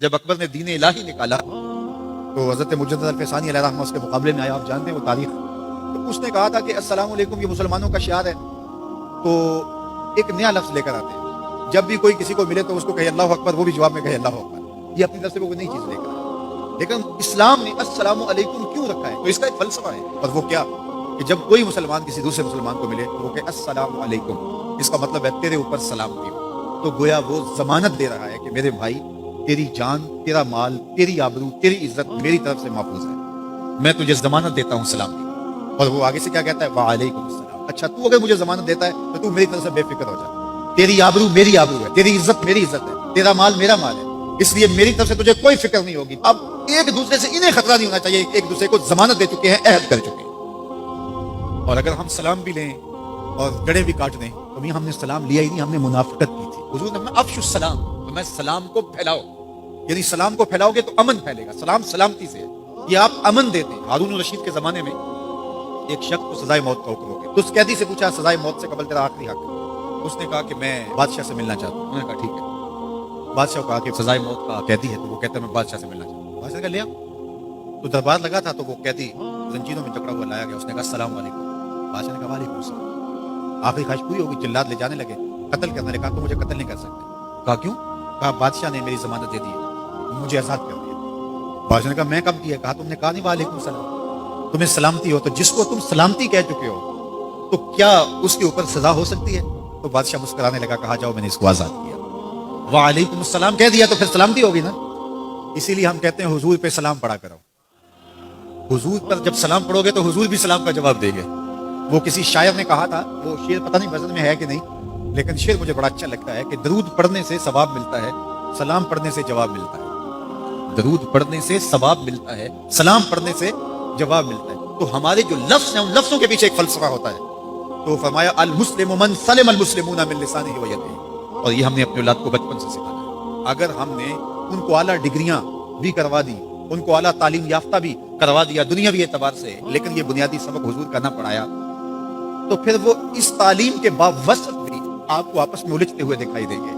جب اکبر نے دین الہی نکالا تو حضرت مجدد الفسانی علیہ رحمہ اس کے مقابلے میں آیا. آپ جانتے ہیں وہ تاریخ. تو اس نے کہا تھا کہ السلام علیکم یہ مسلمانوں کا شعار ہے. تو ایک نیا لفظ لے کر آتے ہیں. جب بھی کوئی کسی کو ملے تو اس کو کہے اللہ اکبر, وہ بھی جواب میں کہے اللہ اکبر. یہ اپنی طرف سے وہ نئی چیز لے کر آئے. لیکن اسلام نے السلام علیکم کیوں رکھا ہے؟ تو اس کا ایک فلسفہ ہے. اور وہ کیا کہ جب کوئی مسلمان کسی دوسرے مسلمان کو ملے تو وہ کہے السلام علیکم. اس کا مطلب ہے تیرے اوپر سلامتی ہو. تو گویا وہ ضمانت دے رہا ہے کہ میرے بھائی تیری جان, تیرا مال, تیری آبرو, تیری عزت میری طرف سے محفوظ ہے. میں تجھے ضمانت دیتا ہوں سلام کی. اور وہ آگے سے کیا کہتا ہے وعلیکم السلام. اچھا تو اگر مجھے ضمانت دیتا ہے تو تو میری طرف سے بے فکر ہو جا. تیری آبرو میری آبرو ہے, تیری عزت میری عزت ہے, تیرا مال میرا مال ہے, اس لیے میری طرف سے تجھے کوئی فکر نہیں ہوگی. اب ایک دوسرے سے انہیں خطرہ نہیں ہونا چاہیے, ایک دوسرے کو ضمانت دے چکے ہیں, عہد کر چکے ہیں. اور اگر ہم سلام بھی لیں اور گڑے بھی کاٹ دیں تو ہم نے سلام لیا ہی نہیں, ہم نے منافقت کی تھی. حضور نے افشوا السلام, تو میں سلام کو پھیلاؤ, یعنی سلام کو پھیلاؤ گے تو امن پھیلے گا. سلام سلامتی سے, یہ آپ امن دیتے ہیں. ہارون الرشید کے زمانے میں ایک شخص کو سزائے موت کا حکم ہو گیا. تو اس قیدی سے پوچھا سزائے موت سے قبل تیرا آخری حق. اس نے کہا کہ میں بادشاہ سے ملنا چاہتا ہوں. انہوں نے کہا ٹھیک ہے. بادشاہ کو کہا کہ سزائے موت کا قیدی ہے, تو وہ کہتا ہے میں بادشاہ سے ملنا چاہتا ہوں. بادشاہ نے کہا لیا. تو دربار لگا تھا تو وہ قیدی زنجیروں میں جکڑا ہوا لایا گیا. اس نے کہا السلام علیکم. بادشاہ نے کہا وعلیکم السلام. آخری خواہش پوری ہوگی, جلاد لے جانے لگے, قتل کرنے لگا. تو مجھے قتل نہیں کر سکتے. کہا کیوں؟ کہا بادشاہ نے میری ضمانت دے دی, مجھے آزاد کر دیا. بادشاہ نے کہا میں کب کیا؟ کہا تم نے کہا نہیں وعلیکم السلام, تمہیں سلامتی ہو. تو جس کو تم سلامتی کہہ چکے ہو تو کیا اس کے اوپر سزا ہو سکتی ہے؟ تو بادشاہ مسکرانے لگا, کہا جاؤ میں نے اس کو آزاد کیا. وعلیکم السلام کہہ دیا تو پھر سلامتی ہوگی نا. اسی لیے ہم کہتے ہیں حضور پہ سلام پڑھا کرو. حضور پر جب سلام پڑھو گے تو حضور بھی سلام کا جواب دیں گے. وہ کسی شاعر نے کہا تھا, وہ شعر پتہ نہیں وزن میں ہے کہ نہیں, لیکن شعر مجھے بڑا اچھا لگتا ہے کہ درود پڑھنے سے ثواب ملتا ہے, سلام پڑھنے سے جواب ملتا ہے. درود پڑھنے سے ثواب ملتا ہے, سلام پڑھنے سے جواب ملتا ہے. تو ہمارے جو لفظ ہیں ان لفظوں کے پیچھے ایک فلسفہ ہوتا ہے. تو فرمایا المسلم من سلم المسلمون من لسانه ويده. اور یہ ہم نے اپنے اولاد کو بچپن سے سکھانا ہے. اگر ہم نے ان کو اعلیٰ ڈگریاں بھی کروا دی, ان کو اعلیٰ تعلیم یافتہ بھی کروا دیا دنیاوی اعتبار سے, لیکن یہ بنیادی سبق حضور کا نہ پڑھایا, تو پھر وہ اس تعلیم کے باوسط بھی آپ کو آپس میں الجھتے ہوئے دکھائی دیں گے.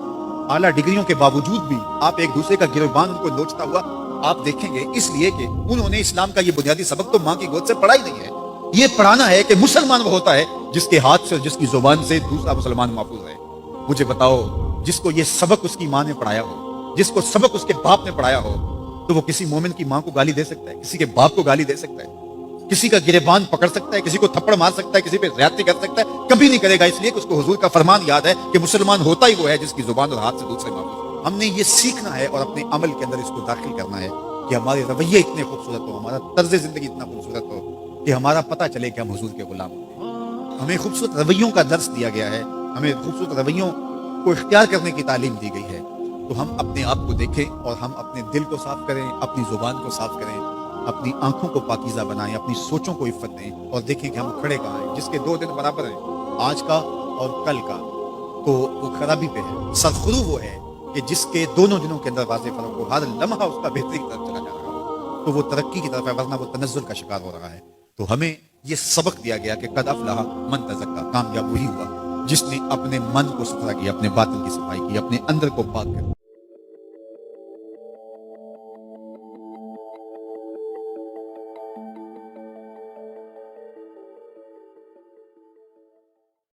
اعلیٰ ڈگریوں کے باوجود بھی آپ ایک دوسرے کا گریبان ان کو نوچتا ہوا آپ دیکھیں گے, اس لیے کہ انہوں نے اسلام کا یہ بنیادی سبق تو ماں کی گود سے پڑھا ہی نہیں ہے. یہ پڑھانا ہے کہ مسلمان وہ ہوتا ہے جس کے ہاتھ سے, جس کی زبان سے دوسرا مسلمان محفوظ ہے. مجھے بتاؤ, جس کو یہ سبق اس کی ماں نے پڑھایا ہو, جس کو سبق اس کے باپ نے پڑھایا ہو, تو وہ کسی مومن کی ماں کو گالی دے سکتا ہے, کسی کے باپ کو گالی دے سکتا ہے, کسی کا گریبان پکڑ سکتا ہے, کسی کو تھپڑ مار سکتا ہے, کسی پہ زیادتی کر سکتا ہے؟ کبھی نہیں کرے گا. اس لیے کہ اس کو حضور کا فرمان یاد ہے کہ مسلمان ہوتا ہی وہ ہے جس کی زبان اور ہاتھ سے دوسرے محفوظ. ہم نے یہ سیکھنا ہے اور اپنے عمل کے اندر اس کو داخل کرنا ہے کہ ہمارے رویے اتنے خوبصورت ہو, ہمارا طرز زندگی اتنا خوبصورت ہو کہ ہمارا پتہ چلے کہ ہم حضور کے غلام ہیں. ہمیں خوبصورت رویوں کا درس دیا گیا ہے, ہمیں خوبصورت رویوں کو اختیار کرنے کی تعلیم دی گئی ہے. تو ہم اپنے آپ کو دیکھیں اور ہم اپنے دل کو صاف کریں, اپنی زبان کو صاف کریں, اپنی آنکھوں کو پاکیزہ بنائیں, اپنی سوچوں کو عفت دیں, اور دیکھیں کہ ہم کھڑے کہاں ہیں. جس کے 2 دن برابر ہیں, آج کا اور کل کا, تو وہ خرابی پہ ہے. سرخرو وہ ہے کہ جس کے دونوں دنوں کے اندر واضح فرق ہو, ہر لمحہ اس کا بہتری کی طرف چلا جا رہا ہو, تو وہ ترقی کی طرف ہے, ورنہ وہ تنزل کا شکار ہو رہا ہے. تو ہمیں یہ سبق دیا گیا کہ قد افلح من تزکا, کامیاب وہی ہوا جس نے اپنے من کو ستھرا کیا, اپنے باطن کی صفائی کی, اپنے اندر کو پاک کر